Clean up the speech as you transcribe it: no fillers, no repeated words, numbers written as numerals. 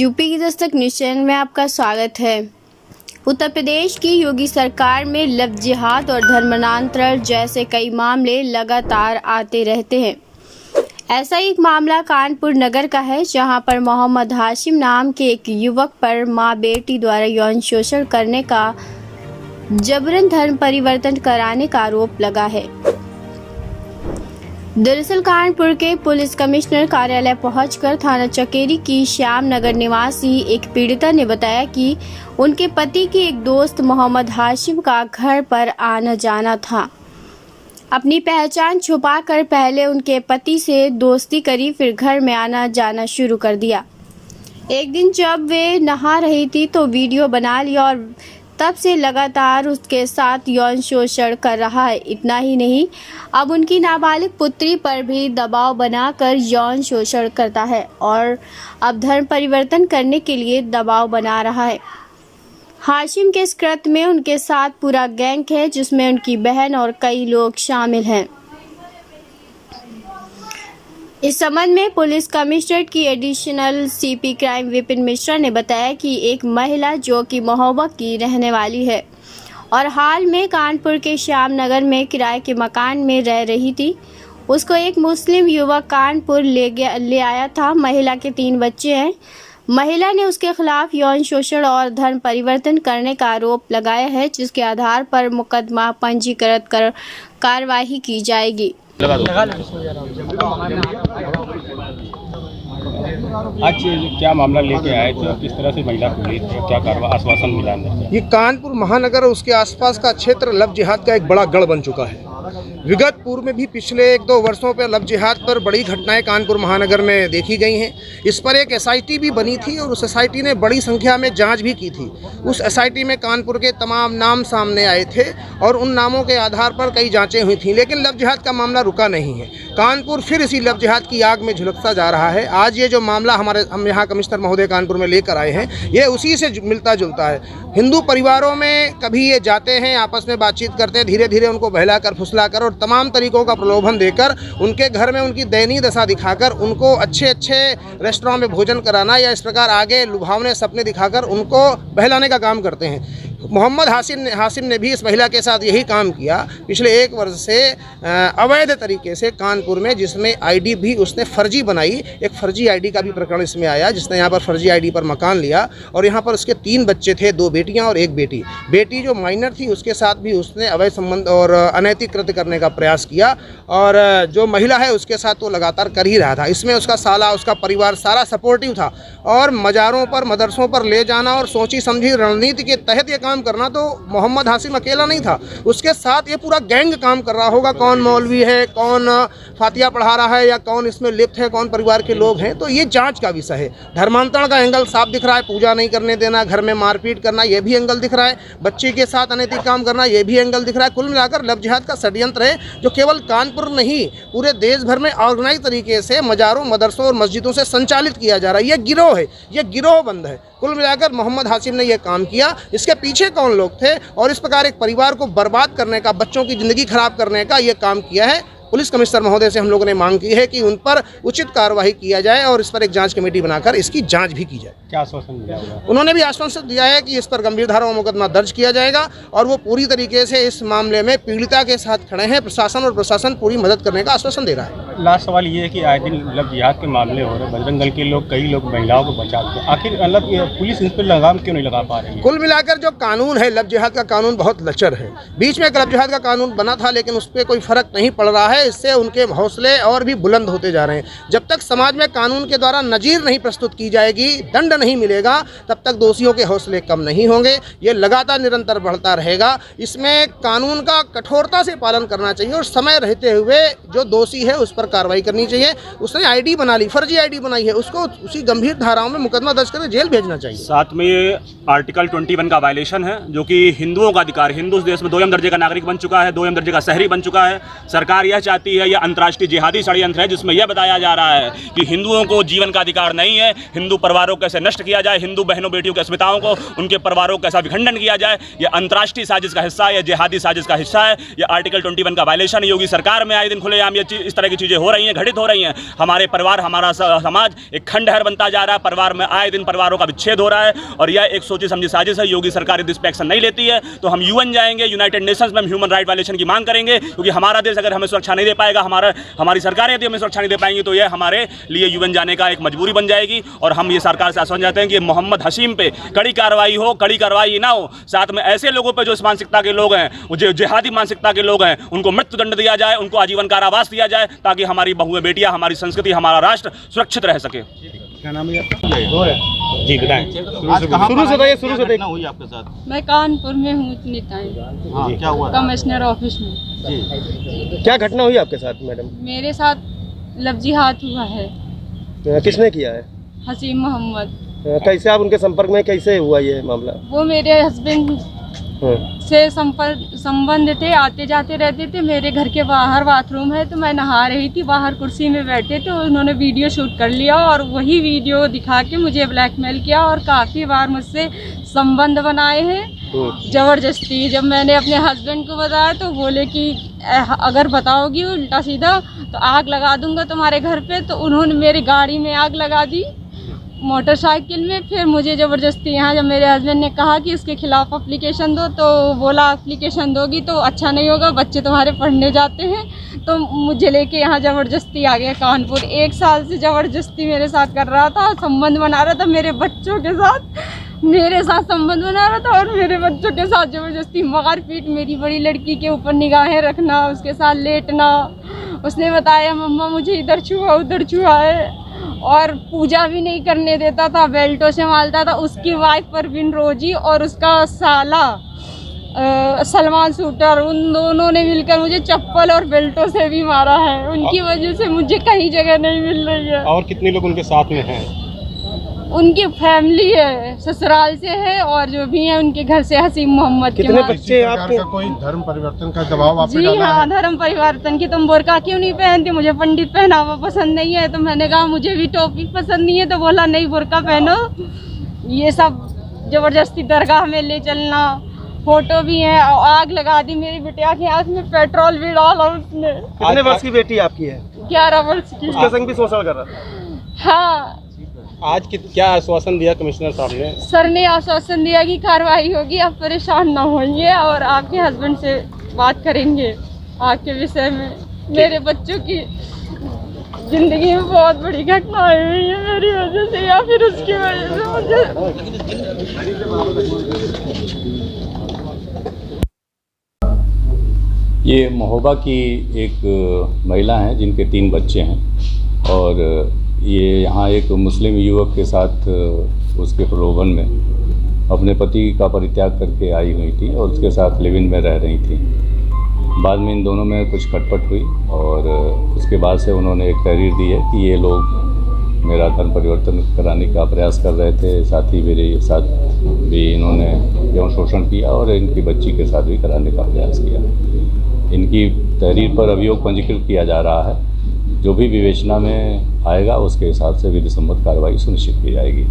UP की Dastak news channel में आपका स्वागत है। उत्तर प्रदेश की योगी सरकार में लव जिहाद और धर्मांतरण जैसे कई मामले लगातार आते रहते हैं। ऐसा एक मामला कानपुर नगर का है, जहां पर मोहम्मद हाशिम नाम के एक युवक पर मां बेटी द्वारा यौन शोषण करने का जबरन धर्म परिवर्तन कराने का आरोप लगा है। दरअसल कानपुर के पुलिस कमिश्नर कार्यालय पहुंचकर थाना चकेरी की श्याम नगर निवासी एक पीड़िता ने बताया कि उनके पति के एक दोस्त मोहम्मद हाशिम का घर पर आना जाना था। अपनी पहचान छुपाकर पहले उनके पति से दोस्ती करी, फिर घर में आना जाना शुरू कर दिया। एक दिन जब वे नहा रही थी तो वीडियो बना लिया और तब से लगातार उसके साथ यौन शोषण कर रहा है। इतना ही नहीं, अब उनकी नाबालिग पुत्री पर भी दबाव बनाकर यौन शोषण करता है और अब धर्म परिवर्तन करने के लिए दबाव बना रहा है। हाशिम के इस कृत्य में उनके साथ पूरा गैंग है, जिसमें उनकी बहन और कई लोग शामिल हैं। इस संबंध में पुलिस कमिश्नरेट की additional CP crime Vipin Mishra ने बताया कि एक महिला जो कि महोबा की रहने वाली है और हाल में कानपुर के श्याम नगर में किराए के मकान में रह रही थी, उसको एक मुस्लिम युवक कानपुर ले आया था। महिला के 3 बच्चे हैं। महिला ने उसके खिलाफ यौन शोषण और धर्म परिवर्तन करने का आरोप लगाया है, जिसके आधार पर मुकदमा पंजीकृत कर कार्रवाई की जाएगी। आज क्या मामला लेके आए थे, किस तरह से महिला को लिए थे, क्या कार्रवाई आश्वासन मिला? ये कानपुर महानगर और उसके आसपास का क्षेत्र लव जिहाद का एक बड़ा गढ़ बन चुका है। विगत पूर्व में भी पिछले 1-2 वर्षों पर लव जिहाद पर बड़ी घटनाएं कानपुर महानगर में देखी गई हैं। इस पर एक एसआईटी भी बनी थी और उस एसआईटी ने बड़ी संख्या में जांच भी की थी। उस एसआईटी में कानपुर के तमाम नाम सामने आए थे और उन नामों के आधार पर कई जांचें हुई थी, लेकिन लव जिहाद का मामला रुका नहीं है। कानपुर फिर इसी लव जिहाद की आग में झुलसता जा रहा है। आज ये जो मामला हम यहाँ कमिश्नर महोदय कानपुर में लेकर आए हैं, ये उसी से मिलता जुलता है। हिंदू परिवारों में कभी ये जाते हैं, आपस में बातचीत करते हैं, धीरे धीरे उनको बहलाकर फुसलाकर और तमाम तरीकों का प्रलोभन देकर उनके घर में उनकी दयनीय दशा दिखाकर उनको अच्छे रेस्टोरेंट में भोजन कराना या इस प्रकार आगे लुभावने सपने दिखाकर उनको बहलाने का काम करते हैं। मोहम्मद हाशिम ने भी इस महिला के साथ यही काम किया पिछले 1 वर्ष से अवैध तरीके से कानपुर में, जिसमें आईडी भी उसने फर्जी बनाई। एक फर्जी आईडी का भी प्रकरण इसमें आया, जिसने यहाँ पर फर्जी आईडी पर मकान लिया और यहाँ पर उसके 3 बच्चे थे, 2 बेटियाँ और 1 बेटी। बेटी जो माइनर थी उसके साथ भी उसने अवैध संबंध और अनैतिक कृत्य करने का प्रयास किया और जो महिला है उसके साथ तो लगातार कर ही रहा था। इसमें उसका साला, उसका परिवार सारा सपोर्टिव था और मज़ारों पर, मदरसों पर ले जाना और सोची समझी रणनीति के तहत ये काम करना। तो मोहम्मद हाशिम अकेला नहीं था, उसके साथ ये पूरा गैंग काम कर रहा होगा। कौन मौलवी है, कौन फातिया पढ़ा रहा है या कौन इसमें लिप्त है, कौन परिवार के लोग हैं, तो ये जांच का विषय है। धर्मांतरण का एंगल साफ दिख रहा है, पूजा नहीं करने देना, घर में मारपीट करना, ये भी एंगल दिख रहा है, बच्चे के साथ अनैतिक काम करना, ये भी एंगल दिख रहा है। कुल मिलाकर लव जिहाद का षड्यंत्र है, जो केवल कानपुर नहीं पूरे देश भर में ऑर्गेनाइज तरीके से मज़ारों, मदरसों और मस्जिदों से संचालित किया जा रहा है। ये गिरोह है, ये गिरोह बंद है। कुल मिलाकर मोहम्मद हाशिम ने यह काम किया। इसके पीछे कौन लोग थे और इस प्रकार एक परिवार को बर्बाद करने का, बच्चों की ज़िंदगी खराब करने का ये काम किया है। पुलिस कमिश्नर महोदय से हम लोगों ने मांग की है कि उन पर उचित कार्रवाई किया जाए और इस पर एक जांच कमेटी बनाकर इसकी जांच भी की जाए। क्या आश्वासन मिला होगा? उन्होंने भी आश्वासन दिया है कि इस पर गंभीर धारा में मुकदमा दर्ज किया जाएगा और वो पूरी तरीके से इस मामले में पीड़िता के साथ खड़े हैं। प्रशासन पूरी मदद करने का आश्वासन दे रहा है। लास्ट सवाल ये है कि आए दिन लव जिहाद के मामले हो रहे हैं, बजरंग दल के लोग, कई लोग महिलाओं को बचाते हैं, आखिर मतलब पुलिस इस पर लगाम क्यों नहीं लगा पा रही है? कुल मिलाकर जो कानून है, लव जिहाद का कानून बहुत लचर है। बीच में एक लव जिहाद का कानून बना था, लेकिन उस पर कोई फर्क नहीं पड़ रहा है। इससे उनके हौसले और भी बुलंद होते जा रहे हैं। जब तक समाज में कानून के द्वारा नजीर नहीं प्रस्तुत की जाएगी, दंड नहीं मिलेगा, तब तक दोषियों के हौसले कम नहीं होंगे। ये लगातार निरंतर बढ़ता रहेगा। इसमें कानून का कठोरता से पालन करना चाहिए और समय रहते हुए जो दोषी है उस पर कार्रवाई करनी चाहिए। उसने आईडी बना ली, फर्जी आईडी बनाई है, उसको उसी गंभीर धाराओं में मुकदमा दर्ज करके जेल भेजना चाहिए। साथ में ये आर्टिकल 21 का वायलेशन है, जो कि हिंदुओं का अधिकार, हिंदू इस देश में 2म दर्जे का नागरिक बन चुका है, 2म दर्जे का शहरी बन चुका है। सरकार यह चाहती है, यह अंतर्राष्ट्रीय जिहादी षड्यंत्र है जिसमें यह बताया जा रहा है कि हिंदुओं को जीवन का अधिकार नहीं है, हिंदू परिवारों को कैसे नष्ट किया जाए, हिंदू बहनों बेटियों की अस्मिताओं को, उनके परिवारों को कैसा विखंडन किया जाए। यह अंतर्राष्ट्रीय साजिश का हिस्सा है, यह जिहादी साजिश का हिस्सा है, यह आर्टिकल 21 का वायलेशन है। योगी सरकार में आए दिन खुलेआम इस तरह की चीज़ें हो रही हैं, घटित हो रही हैं। हमारे परिवार, हमारा समाज एक खंडहर बनता जा रहा है, परिवार में आए दिन परिवारों का विच्छेद हो रहा है और यह एक सोची समझी साजिश है। योगी सरकार यदि इस पर एक्शन नहीं लेती है तो हम यूएन जाएंगे, यूनाइटेड नेशंस में हम ह्यूमन राइट वायलेशन की मांग करेंगे, क्योंकि हमारा देश अगर हमें सुरक्षा नहीं दे पाएगा, हमारी सरकार यदि हमें सुरक्षा नहीं दे पाएंगी तो यह हमारे लिए यूएन जाने का एक मजबूरी बन जाएगी। और हम ये सरकार से आश्वासन चाहते हैं कि मोहम्मद हशीम पे कड़ी कार्रवाई हो, कड़ी कार्रवाई ना हो, साथ में ऐसे लोगों पे जो इस मानसिकता के लोग हैं, जो जिहादी मानसिकता के लोग हैं, उनको मृत्युदंड दिया जाए, उनको आजीवन कारावास दिया जाए, ताकि हमारी बहुएं बेटियां, हमारी संस्कृति, हमारा राष्ट्र सुरक्षित रह सके। क्या नाम है आपका? जी बताएं। शुरू से बताइए, शुरू से देखना हुई आपके साथ। मैं कानपुर में हूँ इतनी टाइम। हाँ, क्या हुआ? कमिश्नर ऑफिस में। जी, क्या घटना हुई आपके साथ मैडम? मेरे साथ लव जिहाद हुआ है। किसने किया है? हसीम मोहम्मद। कैसे आप उनके संपर्क में, कैसे हुआ ये मामला? वो मेरे हस्बैंड से संबंध थे, आते जाते रहते थे। मेरे घर के बाहर बाथरूम है, तो मैं नहा रही थी, बाहर कुर्सी में बैठे थे, उन्होंने वीडियो शूट कर लिया और वही वीडियो दिखा के मुझे ब्लैकमेल किया और काफ़ी बार मुझसे संबंध बनाए हैं ज़बरदस्ती। जब मैंने अपने हस्बैंड को बताया तो बोले कि अगर बताओगी उल्टा सीधा तो आग लगा दूंगा तुम्हारे घर पे। तो उन्होंने मेरी गाड़ी में आग लगा दी, मोटरसाइकिल में। फिर मुझे ज़बरदस्ती यहाँ, जब मेरे हस्बैंड ने कहा कि उसके खिलाफ़ एप्लीकेशन दो, तो बोला एप्लीकेशन दोगी तो अच्छा नहीं होगा, बच्चे तुम्हारे पढ़ने जाते हैं। तो मुझे लेके यहाँ ज़बरदस्ती आ गया कानपुर। 1 साल से ज़बरदस्ती मेरे साथ कर रहा था, संबंध बना रहा था मेरे बच्चों के साथ, मेरे साथ संबंध बना रहा था और मेरे बच्चों के साथ ज़बरदस्ती मारपीट, मेरी बड़ी लड़की के ऊपर निगाहें रखना, उसके साथ लेटना। उसने बताया मम्मा मुझे इधर छुआ उधर छुआ है, और पूजा भी नहीं करने देता था, बेल्टों से मारता था। उसकी वाइफ परवीन रोजी और उसका साला सलमान शूटर, उन दोनों ने मिलकर मुझे चप्पल और बेल्टों से भी मारा है। उनकी वजह से मुझे कहीं जगह नहीं मिल रही है। और कितने लोग उनके साथ में हैं? उनकी फैमिली है, ससुराल से है और जो भी है उनके घर से हसीम मोहम्मद के। कितने बच्चे आपके? कोई धर्म परिवर्तन का दबाव आप पे जी डाला हाँ, है? धर्म परिवर्तन की। तुम बुर्का क्यों नहीं पहनती? मुझे पंडित पहनावा पसंद नहीं है। तो मैंने कहा मुझे भी टोपी पसंद नहीं है। तो बोला नहीं बुर्का पहनो। ये सब जबरदस्ती दरगाह में ले चलना, फोटो भी है। आग लगा दी मेरी बिटिया की आँख में, पेट्रोल भी डाला उसने। कितने वर्ष की बेटी आपकी है? 11 वर्ष की। उसके संग भी शोषण कर रहा था? हाँ। आज क्या आश्वासन दिया कमिश्नर साहब ने? सर ने आश्वासन दिया कि कार्रवाई होगी, आप परेशान ना होइए और आपके हस्बैंड से बात करेंगे आपके विषय में। मेरे बच्चों की जिंदगी में बहुत बड़ी घटना हुई है मेरी वजह से या फिर उसकी वजह से मुझे। ये महोबा की एक महिला हैं जिनके 3 बच्चे हैं और ये यहाँ एक मुस्लिम युवक के साथ उसके प्रलोभन में अपने पति का परित्याग करके आई हुई थी और उसके साथ लिव इन में रह रही थी। बाद में इन दोनों में कुछ खटपट हुई और उसके बाद से उन्होंने एक तहरीर दी है कि ये लोग मेरा धर्म परिवर्तन कराने का प्रयास कर रहे थे, साथ ही मेरे साथ भी इन्होंने यौन शोषण किया और इनकी बच्ची के साथ भी कराने का प्रयास किया। इनकी तहरीर पर अभियोग पंजीकृत किया जा रहा है। जो भी विवेचना में आएगा उसके हिसाब से विधिसम्मत कार्रवाई सुनिश्चित की जाएगी।